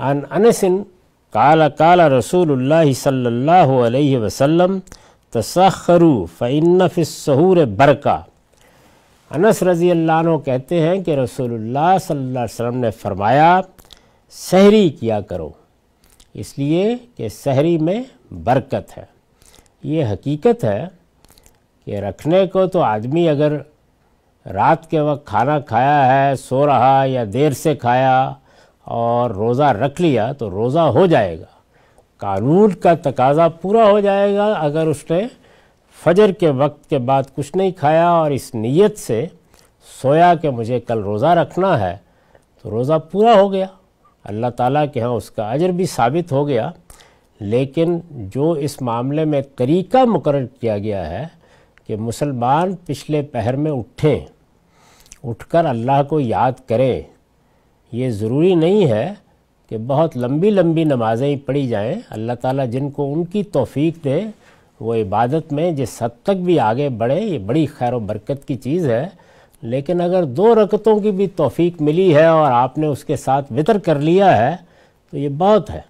عن انس قال قال رسول اللہ صلی اللہ علیہ وسلم تسخروا فإن فی السحور برکہ۔ انس رضی اللہ عنہ کہتے ہیں کہ رسول اللہ صلی اللہ علیہ وسلم نے فرمایا سحری کیا کرو، اس لیے کہ سحری میں برکت ہے۔ یہ حقیقت ہے کہ رکھنے کو تو آدمی اگر رات کے وقت کھانا کھایا ہے، سو رہا یا دیر سے کھایا اور روزہ رکھ لیا تو روزہ ہو جائے گا، قانون کا تقاضا پورا ہو جائے گا۔ اگر اس نے فجر کے وقت کے بعد کچھ نہیں کھایا اور اس نیت سے سویا کہ مجھے کل روزہ رکھنا ہے تو روزہ پورا ہو گیا، اللہ تعالیٰ کے ہاں اس کا اجر بھی ثابت ہو گیا۔ لیکن جو اس معاملے میں طریقہ مقرر کیا گیا ہے کہ مسلمان پچھلے پہر میں اٹھ کر اللہ کو یاد کریں، یہ ضروری نہیں ہے کہ بہت لمبی لمبی نمازیں پڑھی جائیں۔ اللہ تعالیٰ جن کو ان کی توفیق دے وہ عبادت میں جس حد تک بھی آگے بڑھے، یہ بڑی خیر و برکت کی چیز ہے۔ لیکن اگر 2 رکعتوں کی بھی توفیق ملی ہے اور آپ نے اس کے ساتھ وطر کر لیا ہے تو یہ بہت ہے۔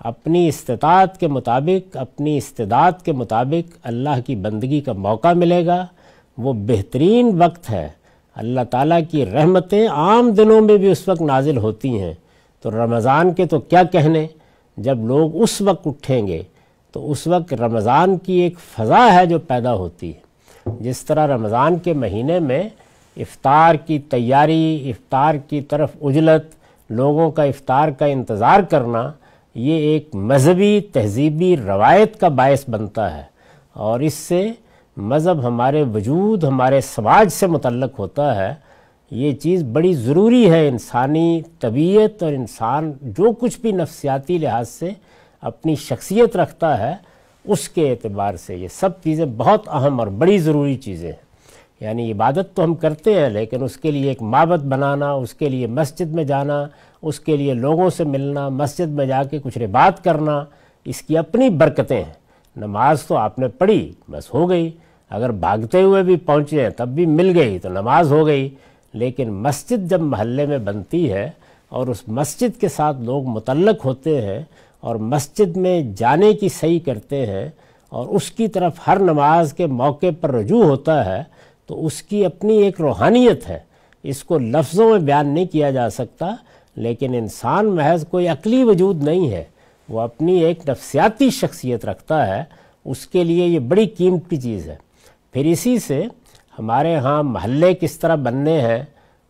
اپنی استطاعت کے مطابق، اپنی استعداد کے مطابق اللہ کی بندگی کا موقع ملے گا، وہ بہترین وقت ہے۔ اللہ تعالیٰ کی رحمتیں عام دنوں میں بھی اس وقت نازل ہوتی ہیں، تو رمضان کے تو کیا کہنے، جب لوگ اس وقت اٹھیں گے تو اس وقت رمضان کی ایک فضا ہے جو پیدا ہوتی ہے۔ جس طرح رمضان کے مہینے میں افطار کی تیاری، افطار کی طرف عجلت، لوگوں کا افطار کا انتظار کرنا، یہ ایک مذہبی تہذیبی روایت کا باعث بنتا ہے، اور اس سے مذہب ہمارے وجود، ہمارے سماج سے متعلق ہوتا ہے۔ یہ چیز بڑی ضروری ہے۔ انسانی طبیعت اور انسان جو کچھ بھی نفسیاتی لحاظ سے اپنی شخصیت رکھتا ہے، اس کے اعتبار سے یہ سب چیزیں بہت اہم اور بڑی ضروری چیزیں ہیں۔ یعنی عبادت تو ہم کرتے ہیں، لیکن اس کے لیے ایک معبد بنانا، اس کے لیے مسجد میں جانا، اس کے لیے لوگوں سے ملنا، مسجد میں جا کے کچھ بات کرنا، اس کی اپنی برکتیں ہیں۔ نماز تو آپ نے پڑھی، بس ہو گئی، اگر بھاگتے ہوئے بھی پہنچے ہیں تب بھی مل گئی تو نماز ہو گئی۔ لیکن مسجد جب محلے میں بنتی ہے اور اس مسجد کے ساتھ لوگ متعلق ہوتے ہیں اور مسجد میں جانے کی صحیح کرتے ہیں اور اس کی طرف ہر نماز کے موقع پر رجوع ہوتا ہے، تو اس کی اپنی ایک روحانیت ہے۔ اس کو لفظوں میں بیان نہیں کیا جا سکتا، لیکن انسان محض کوئی عقلی وجود نہیں ہے، وہ اپنی ایک نفسیاتی شخصیت رکھتا ہے، اس کے لیے یہ بڑی قیمتی چیز ہے۔ پھر اسی سے ہمارے ہاں محلے کس طرح بننے ہیں،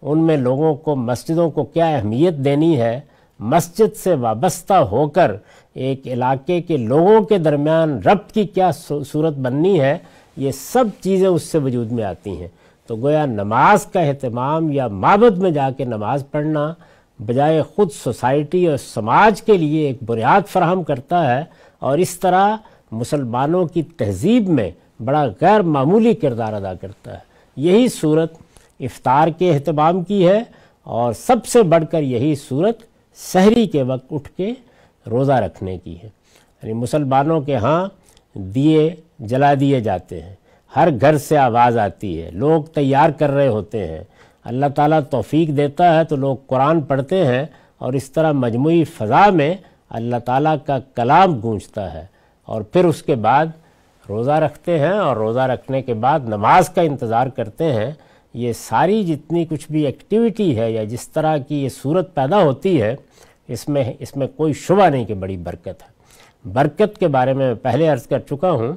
ان میں لوگوں کو مسجدوں کو کیا اہمیت دینی ہے، مسجد سے وابستہ ہو کر ایک علاقے کے لوگوں کے درمیان ربط کی کیا صورت بننی ہے، یہ سب چیزیں اس سے وجود میں آتی ہیں۔ تو گویا نماز کا اہتمام یا معبد میں جا کے نماز پڑھنا بجائے خود سوسائٹی اور سماج کے لیے ایک بنیاد فراہم کرتا ہے، اور اس طرح مسلمانوں کی تہذیب میں بڑا غیر معمولی کردار ادا کرتا ہے۔ یہی صورت افطار کے اہتمام کی ہے، اور سب سے بڑھ کر یہی صورت سحری کے وقت اٹھ کے روزہ رکھنے کی ہے۔ یعنی مسلمانوں کے ہاں دیے جلا دیے جاتے ہیں، ہر گھر سے آواز آتی ہے، لوگ تیار کر رہے ہوتے ہیں، اللہ تعالیٰ توفیق دیتا ہے تو لوگ قرآن پڑھتے ہیں، اور اس طرح مجموعی فضا میں اللہ تعالیٰ کا کلام گونجتا ہے، اور پھر اس کے بعد روزہ رکھتے ہیں، اور روزہ رکھنے کے بعد نماز کا انتظار کرتے ہیں۔ یہ ساری جتنی کچھ بھی ایکٹیویٹی ہے یا جس طرح کی یہ صورت پیدا ہوتی ہے، اس میں کوئی شبہ نہیں کہ بڑی برکت ہے۔ برکت کے بارے میں پہلے عرض کر چکا ہوں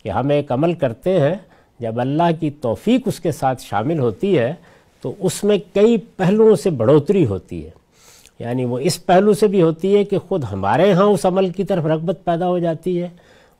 کہ ہم ایک عمل کرتے ہیں، جب اللہ کی توفیق اس کے ساتھ شامل ہوتی ہے تو اس میں کئی پہلوؤں سے بڑھوتری ہوتی ہے۔ یعنی وہ اس پہلو سے بھی ہوتی ہے کہ خود ہمارے ہاں اس عمل کی طرف رغبت پیدا ہو جاتی ہے،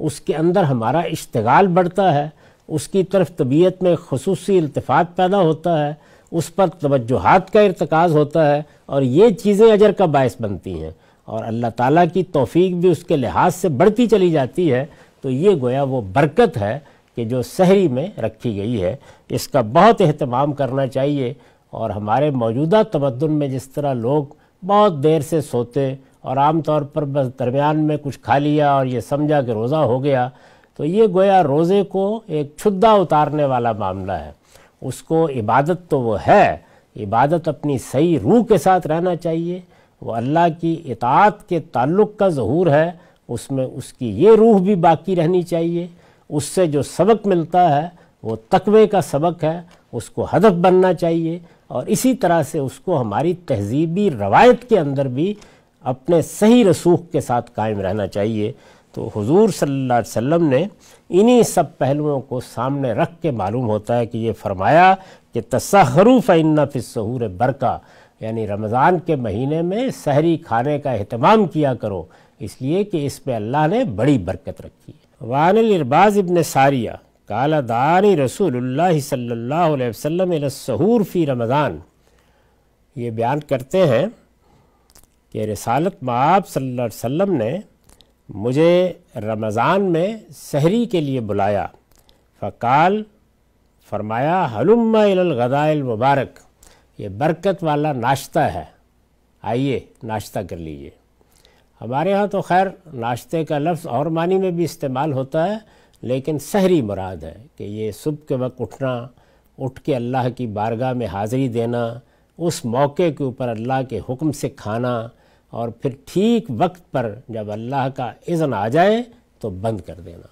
اس کے اندر ہمارا اشتغال بڑھتا ہے، اس کی طرف طبیعت میں خصوصی التفات پیدا ہوتا ہے، اس پر توجہات کا ارتکاز ہوتا ہے، اور یہ چیزیں اجر کا باعث بنتی ہیں، اور اللہ تعالیٰ کی توفیق بھی اس کے لحاظ سے بڑھتی چلی جاتی ہے۔ تو یہ گویا وہ برکت ہے کہ جو سحری میں رکھی گئی ہے، اس کا بہت اہتمام کرنا چاہیے۔ اور ہمارے موجودہ تمدن میں جس طرح لوگ بہت دیر سے سوتے اور عام طور پر بس درمیان میں کچھ کھا لیا اور یہ سمجھا کہ روزہ ہو گیا، تو یہ گویا روزے کو ایک چھدا اتارنے والا معاملہ ہے۔ اس کو عبادت تو وہ ہے، عبادت اپنی صحیح روح کے ساتھ رہنا چاہیے، وہ اللہ کی اطاعت کے تعلق کا ظہور ہے، اس میں اس کی یہ روح بھی باقی رہنی چاہیے، اس سے جو سبق ملتا ہے وہ تقوی کا سبق ہے، اس کو ہدف بننا چاہیے، اور اسی طرح سے اس کو ہماری تہذیبی روایت کے اندر بھی اپنے صحیح رسوخ کے ساتھ قائم رہنا چاہیے۔ تو حضور صلی اللہ علیہ وسلم نے انہی سب پہلوؤں کو سامنے رکھ کے معلوم ہوتا ہے کہ یہ فرمایا کہ تسحروا فإن فی السحور برکہ، یعنی رمضان کے مہینے میں سحری کھانے کا اہتمام کیا کرو، اس لیے کہ اس پہ اللہ نے بڑی برکت رکھی ہے۔ وعن الارباز ابن ساریہ قال دعانی رسول اللہ صلی اللہ علیہ وسلم الی السحور فی رمضان، یہ بیان کرتے ہیں کہ رسالت مآب صلی اللہ علیہ وسلم نے مجھے رمضان میں سحری کے لیے بلایا، فقال، فرمایا، ہلم الی الغداء المبارک، یہ برکت والا ناشتہ ہے، آئیے ناشتہ کر لیجئے۔ ہمارے ہاں تو خیر ناشتے کا لفظ اور معنی میں بھی استعمال ہوتا ہے، لیکن سحری مراد ہے کہ یہ صبح کے وقت اٹھنا، اٹھ کے اللہ کی بارگاہ میں حاضری دینا، اس موقع کے اوپر اللہ کے حکم سے کھانا، اور پھر ٹھیک وقت پر جب اللہ کا اذن آ جائے تو بند کر دینا۔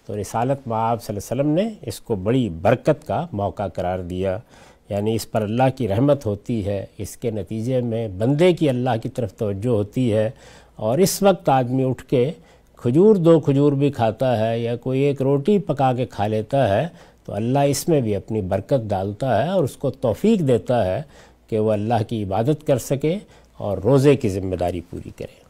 تو رسالت مآب صلی اللہ علیہ وسلم نے اس کو بڑی برکت کا موقع قرار دیا، یعنی اس پر اللہ کی رحمت ہوتی ہے، اس کے نتیجے میں بندے کی اللہ کی طرف توجہ ہوتی ہے، اور اس وقت آدمی اٹھ کے دو کھجور بھی کھاتا ہے یا کوئی ایک روٹی پکا کے کھا لیتا ہے تو اللہ اس میں بھی اپنی برکت ڈالتا ہے اور اس کو توفیق دیتا ہے کہ وہ اللہ کی عبادت کر سکے اور روزے کی ذمہ داری پوری کرے۔